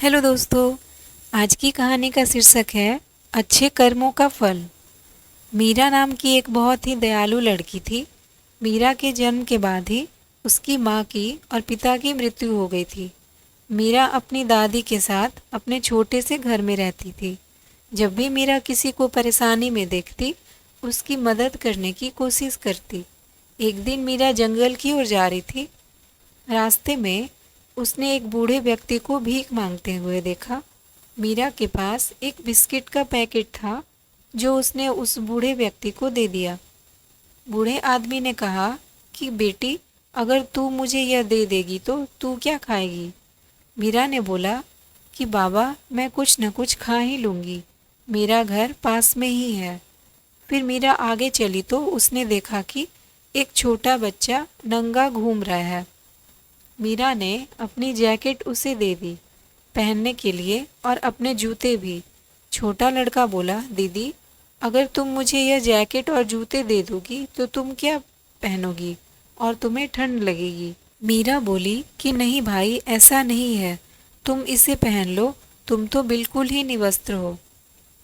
Hello दोस्तों, आज की कहानी का शीर्षक है अच्छे कर्मों का फल। मीरा नाम की एक बहुत ही दयालु लड़की थी। मीरा के जन्म के बाद ही उसकी माँ की और पिता की मृत्यु हो गई थी। मीरा अपनी दादी के साथ अपने छोटे से घर में रहती थी। जब भी मीरा किसी को परेशानी में देखती, उसकी मदद करने की कोशिश करती। एक दिन मीरा जंगल की ओर जा रही थी। रास्ते में उसने एक बूढ़े व्यक्ति को भीख मांगते हुए देखा। मीरा के पास एक बिस्किट का पैकेट था जो उसने उस बूढ़े व्यक्ति को दे दिया। बूढ़े आदमी ने कहा कि बेटी, अगर तू मुझे यह दे देगी तो तू क्या खाएगी? मीरा ने बोला कि बाबा, मैं कुछ न कुछ खा ही लूँगी, मेरा घर पास में ही है। फिर मीरा आगे चली तो उसने देखा कि एक छोटा बच्चा नंगा घूम रहा है। मीरा ने अपनी जैकेट उसे दे दी पहनने के लिए और अपने जूते भी। छोटा लड़का बोला, दीदी, अगर तुम मुझे यह जैकेट और जूते दे दोगी तो तुम क्या पहनोगी और तुम्हें ठंड लगेगी? मीरा बोली कि नहीं भाई, ऐसा नहीं है, तुम इसे पहन लो, तुम तो बिल्कुल ही निवस्त्र हो।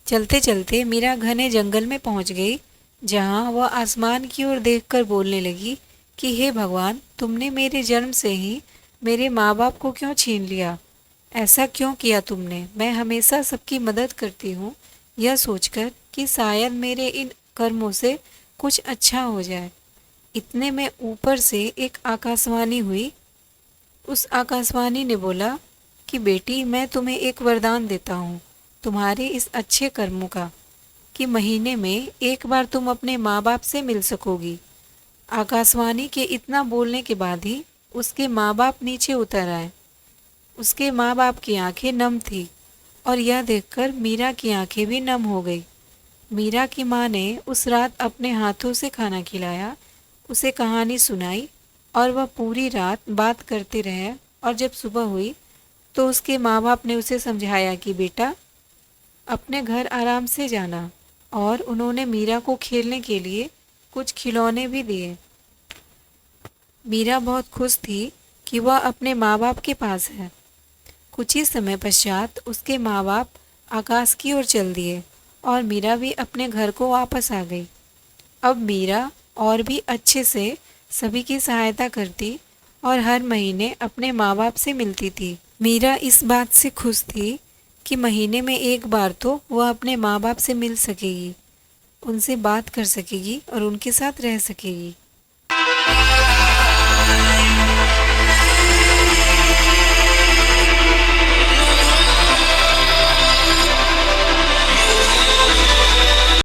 चलते चलते मीरा घने जंगल में पहुंच गई, जहां वह आसमान की ओर देखकर बोलने लगी कि हे भगवान, तुमने मेरे जन्म से ही मेरे माँ बाप को क्यों छीन लिया? ऐसा क्यों किया तुमने? मैं हमेशा सबकी मदद करती हूँ, यह सोचकर कि शायद मेरे इन कर्मों से कुछ अच्छा हो जाए। इतने में ऊपर से एक आकाशवाणी हुई। उस आकाशवाणी ने बोला कि बेटी, मैं तुम्हें एक वरदान देता हूँ तुम्हारे इस अच्छे कर्मों का, कि महीने में एक बार तुम अपने माँ बाप से मिल सकोगी। आकाशवाणी के इतना बोलने के बाद ही उसके माँ बाप नीचे उतर आए। उसके माँ बाप की आंखें नम थी और यह देखकर मीरा की आंखें भी नम हो गई। मीरा की माँ ने उस रात अपने हाथों से खाना खिलाया, उसे कहानी सुनाई और वह पूरी रात बात करते रहे। और जब सुबह हुई तो उसके माँ बाप ने उसे समझाया कि बेटा, अपने घर आराम से जाना, और उन्होंने मीरा को खेलने के लिए कुछ खिलौने भी दिए। मीरा बहुत खुश थी कि वह अपने माँ बाप के पास है। कुछ ही समय पश्चात उसके माँ बाप आकाश की ओर चल दिए और मीरा भी अपने घर को वापस आ गई। अब मीरा और भी अच्छे से सभी की सहायता करती और हर महीने अपने माँ बाप से मिलती थी। मीरा इस बात से खुश थी कि महीने में एक बार तो वह अपने माँ बाप से मिल सकेगी, उनसे बात कर सकेगी और उनके साथ रह सकेगी।